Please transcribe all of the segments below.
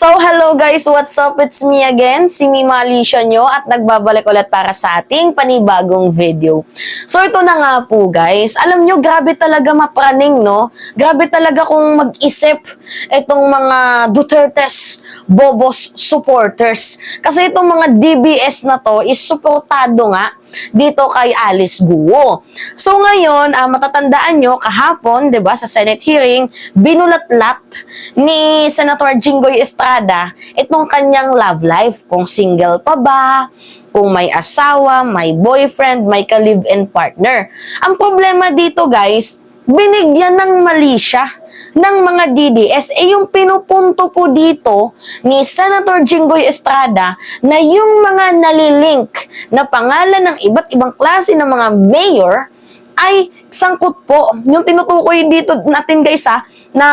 So, hello guys! What's up? It's me again, si Mima Alicia nyo at nagbabalik ulit para sa ating panibagong video. So, ito na nga po guys. Alam nyo, grabe talaga mapraning, no? Grabe talaga kung mag-isip itong mga Duterte's Bobos supporters. Kasi itong mga DBS na to is suportado nga dito kay Alice Guo. So ngayon, matatandaan nyo, kahapon, 'di ba, sa Senate hearing, binulat-lat ni Senator Jinggoy Estrada itong kanyang love life, kung single pa ba, kung may asawa, may boyfriend, may ka-live-in partner. Ang problema dito, guys, binigyan ng mali siya ng mga DDS, yung pinupunto po dito ni Senator Jinggoy Estrada na yung mga nalilink na pangalan ng iba't ibang klase ng mga mayor ay sangkot po. Yung tinutukoy dito natin guys na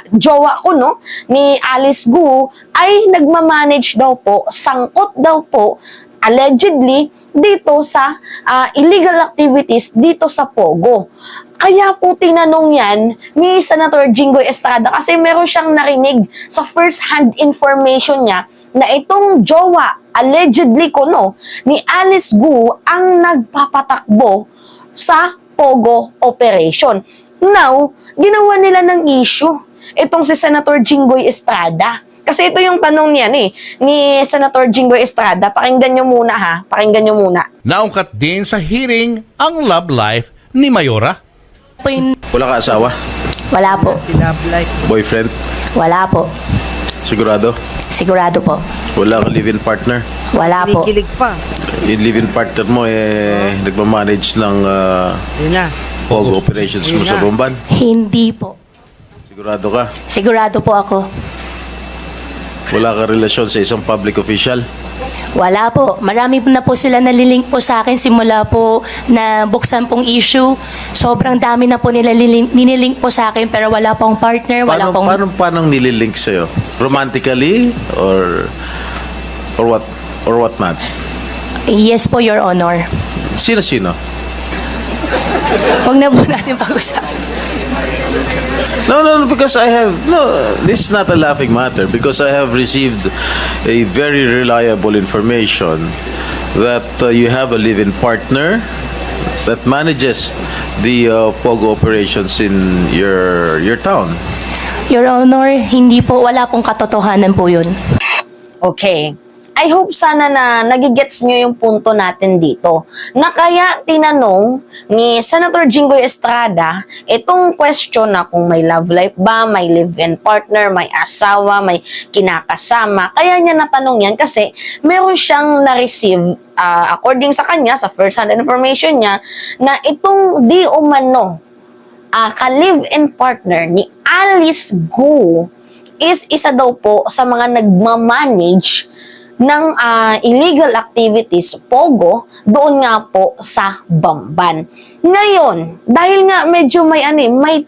jowa ko no, ni Alice Guo ay nagmamanage daw po, sangkot daw po allegedly dito sa illegal activities dito sa Pogo. Kaya po tinanong yan ni Senator Jinggoy Estrada kasi meron siyang narinig sa first-hand information niya na itong jowa, allegedly ko no, ni Alice Guo ang nagpapatakbo sa Pogo operation. Now, ginawa nila ng issue itong si Senator Jinggoy Estrada. Kasi ito yung tanong niya ni Senator Jinggoy Estrada. Pakinggan nyo muna pakinggan nyo muna. Naungkat din sa hearing ang love life ni Mayora. Wala ka asawa? Wala po. Boyfriend? Wala po. Sigurado? Sigurado po. Wala ka live-in partner? Wala po. Kinikilig pa. Yung live-in partner mo nagmamanage ng Yun na. Pogo operations mo sa Bomban? Hindi po. Sigurado ka? Sigurado po ako. Wala ka relasyon sa isang public official? Wala po. Marami na po sila nalilink po sa akin simula po na buksan pong issue. Sobrang dami na po nila ninilink po sa akin pero wala pong partner, wala pong... Paano nililink sa'yo? Romantically? Or what? Or what not? Yes po, Your Honor. Sino-sino? Huwag na po natin pag-usapan. No, because this is not a laughing matter because I have received a very reliable information that you have a live-in partner that manages the Pogo operations in your town. Your Honor, hindi po, wala pong katotohanan po yun. Okay. I hope sana na nagigets nyo yung punto natin dito. Na kaya tinanong ni Senator Jinggoy Estrada itong question na kung may love life ba, may live-in partner, may asawa, may kinakasama. Kaya niya natanong yan kasi meron siyang na-receive according sa kanya, sa first-hand information niya, na itong di umano ka-live-in partner ni Alice Guo is isa daw po sa mga nagmamanage ng illegal activities, Pogo, doon nga po sa Bamban. Ngayon, dahil nga medyo may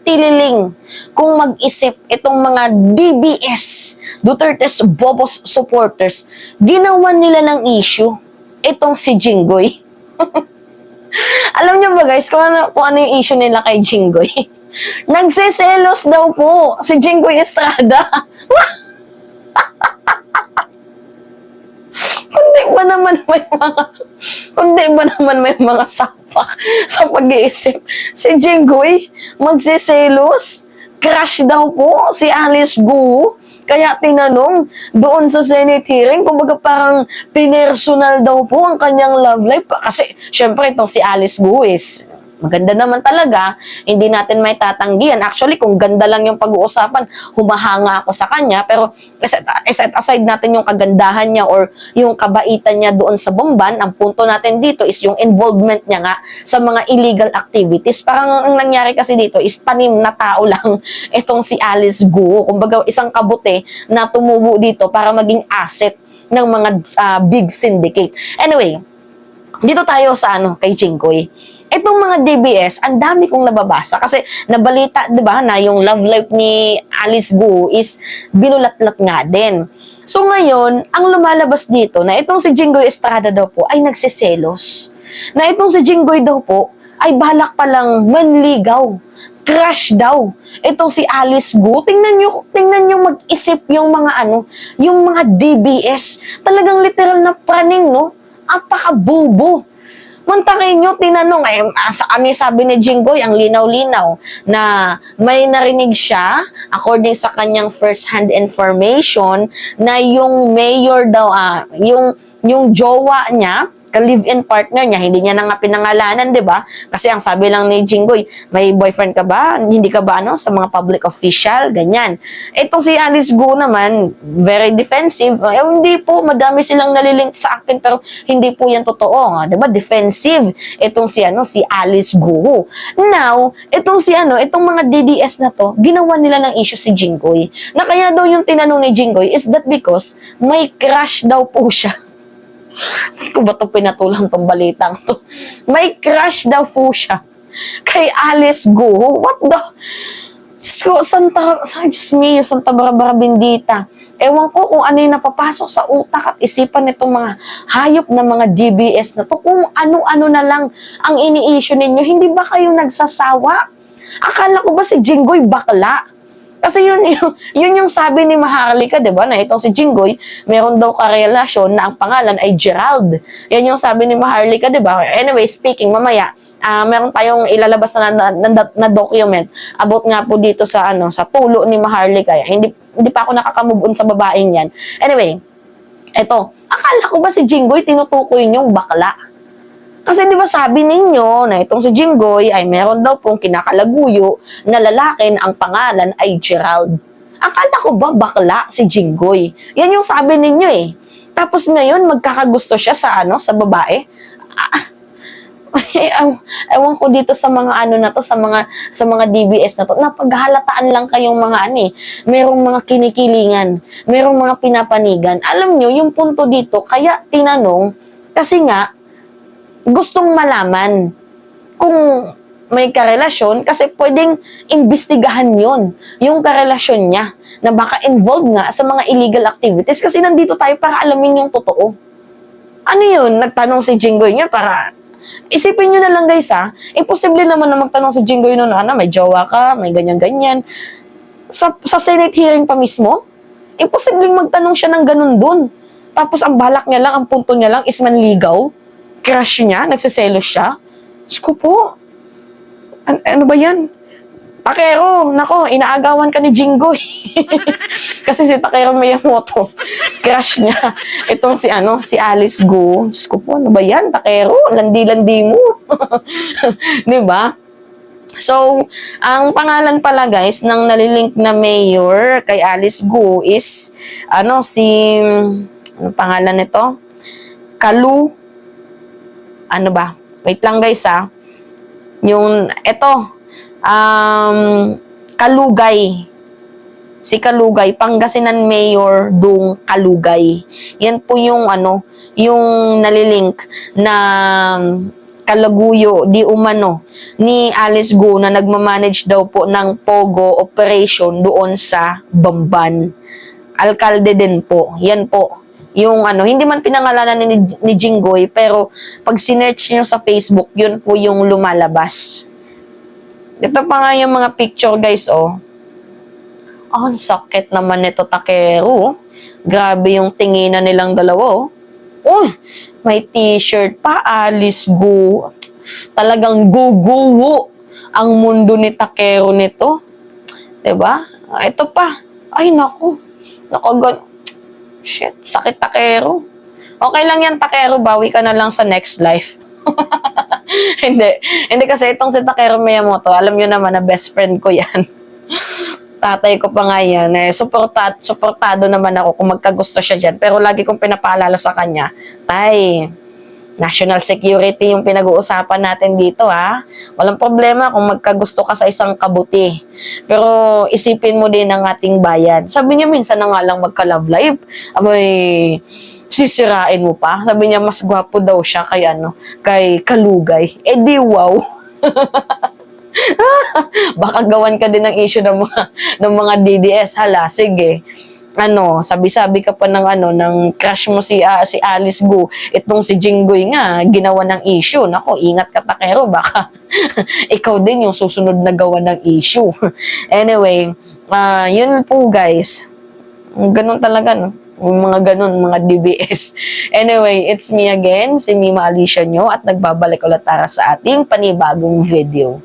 tililing kung mag-isip itong mga DBS, Duterte's Bobos supporters, ginawa nila ng issue itong si Jinggoy. Alam niyo ba guys, kung ano yung issue nila kay Jinggoy? Nagseselos daw po si Jinggoy Estrada. Kundi ba naman may mga sapak sa pag-iisip. Si Jinggoy, magsiselos, crush daw po si Alice Guo. Kaya tinanong doon sa Senate hearing, kumbaga parang pinersonal daw po ang kanyang love life. Kasi syempre itong si Alice Guo is maganda naman talaga, hindi natin may tatanggihan. Actually, kung ganda lang yung pag-uusapan, humahanga ako sa kanya. Pero set aside natin yung kagandahan niya or yung kabaitan niya doon sa Bomban, ang punto natin dito is yung involvement niya nga sa mga illegal activities. Parang ang nangyari kasi dito is tanim na tao lang itong si Alice Guo. Kumbaga, isang kabute na tumubo dito para maging asset ng mga big syndicate. Anyway, dito tayo sa kay Jinggoy. Itong mga DBS, ang dami kong nababasa kasi nabalita, 'di ba, na yung love life ni Alice Guo is binulat-lat nga din. So ngayon, ang lumalabas dito na itong si Jinggoy Estrada daw po ay nagseselos. Na itong si Jinggoy daw po ay balak palang manligaw crush daw itong si Alice Go. Tingnan nyo mag-isip yung mga yung mga DBS. Talagang literal na praning, no? Apaka-bobo. Mantakin nyo, tinanong, ano yung sabi ni Jinggoy, ang linaw-linaw, na may narinig siya, according sa kanyang first-hand information, na yung mayor daw, yung jowa niya, ka-live-in partner niya, hindi niya na nga pinangalanan, di ba? Kasi ang sabi lang ni Jinggoy, may boyfriend ka ba? Hindi ka ba sa mga public official? Ganyan. Itong si Alice Go naman, very defensive. Hindi po, madami silang nalilink sa akin, pero hindi po yan totoo. Di ba? Defensive. Itong si Alice Go. Now, itong mga DDS na to, ginawa nila ng issue si Jinggoy. Na kaya daw yung tinanong ni Jinggoy is that because may crush daw po siya. Kung ba ito pinatulang tong balitang to? May crush daw po siya kay Alice Go. What the? Diyos ko, Santa Barbara Bendita. Ewan ko kung ano yung napapasok sa utak at isipan nitong mga hayop na mga DBS na to. Kung ano-ano na lang ang ini-issue ninyo. Hindi ba kayo nagsasawa? Akala ko ba si Jinggoy bakla? Kasi yun yung sabi ni Maharlika, di ba, na itong si Jinggoy, meron daw karelasyon na ang pangalan ay Gerald. Yan yung sabi ni Maharlika, di ba? Anyway, speaking, mamaya, meron tayong ilalabas na document about nga po dito sa tulo ni Maharlika. Hindi pa ako nakakamove on sa babaeng yan. Anyway, eto, akala ko ba si Jinggoy tinutukoy niyong bakla? Kasi di ba sabi ninyo na itong si Jinggoy ay meron daw pong kinakalaguyo na lalaki na ang pangalan ay Gerald. Akala ko ba bakla si Jinggoy? Yan yung sabi ninyo eh. Tapos ngayon magkakagusto siya sa babae. Ewan ko dito sa mga sa mga DBS na to. Napaghalataan lang kayong mga merong mga kinikilingan, merong mga pinapanigan. Alam nyo, yung punto dito, kaya tinanong, kasi nga, gustong malaman kung may karelasyon kasi pwedeng imbestigahan yon yung karelasyon niya na baka involved nga sa mga illegal activities kasi nandito tayo para alamin yung totoo. Ano yun? Nagtanong si Jinggoy niya para isipin nyo na lang guys imposible naman na magtanong si Jinggoy noon may jowa ka, may ganyan-ganyan. Sa Senate hearing pa mismo, imposibleng magtanong siya ng ganun dun. Tapos ang balak niya lang, ang punto niya lang is manligaw. Crush niya, nagsiselos siya. Diyos ko po. Ano ba yan? Takero, nako, inaagawan ka ni Jinggoy. Kasi si Takero Miyamoto, crush niya. Itong si Alice Go. Diyos ko po, ano ba yan? Takero, landi-landi mo. Diba? So, ang pangalan pala guys, ng nalilink na mayor kay Alice Go is, ano pangalan nito? Wait lang guys Kalugay. Si Kalugay, Pangasinan Mayor Dung Kalugay. Yan po yung yung nalilink na kalaguyo di umano ni Alice Go na nagmamanage daw po ng Pogo operation doon sa Bamban. Alkalde din po. Yan po. Yung hindi man pinangalanan ni Jinggoy, pero pag sinearch nyo sa Facebook, yun po yung lumalabas. Ito pa nga yung mga picture, guys, ang sakit naman nito, Takero. Grabe yung tinginan nilang dalawa, may t-shirt pa, Alice Go. Talagang guguwo ang mundo ni Takero nito. Diba? Ito pa. Ay, naku. Shit, sakit Takero. Okay lang yan, Takero. Bawi ka na lang sa next life. Hindi kasi itong si Takero Miyamoto, alam nyo naman na best friend ko yan. Tatay ko pa nga yan. Suportado naman ako kung magkagusto siya dyan. Pero lagi kong pinapaalala sa kanya, Tay, national security yung pinag-uusapan natin dito, Walang problema kung magkagusto ka sa isang kabuti. Pero isipin mo din ang ating bayan. Sabi niya, minsan na nga lang magka-love life. Sisirain mo pa. Sabi niya, mas gwapo daw siya kay Kalugay. Di wow. Baka gawan ka din ng issue ng mga DDS. Hala, sige. sabi-sabi ka pa ng ng crush mo si Alice Gu. Itong si Jinggoy nga ginawa ng issue. Nako, ingat ka takero, baka ikaw din yung susunod na gawa ng issue. Anyway, yun po guys. Ganun talaga, no? Mga ganun, mga DBS. Anyway, it's me again, si Mima Alicia nyo, at nagbabalik ulit para sa ating panibagong video.